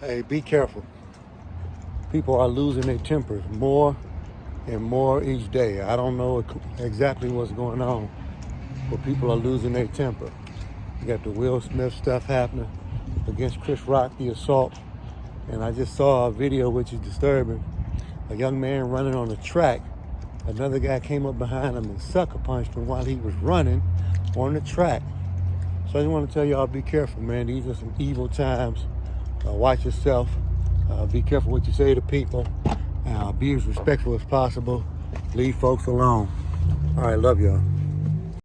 Hey, be careful. People are losing their tempers more and more each day. I don't know exactly what's going on, but people are losing their temper. You got the Will Smith stuff happening against Chris Rock, the assault. And I just saw a video which is disturbing. A young man running on the track. Another guy came up behind him and sucker punched him while he was running on the track. So I just want to tell y'all, be careful, man. These are some evil times. Watch yourself. Be careful what you say to people. Be as respectful as possible. Leave folks alone. All right, love y'all.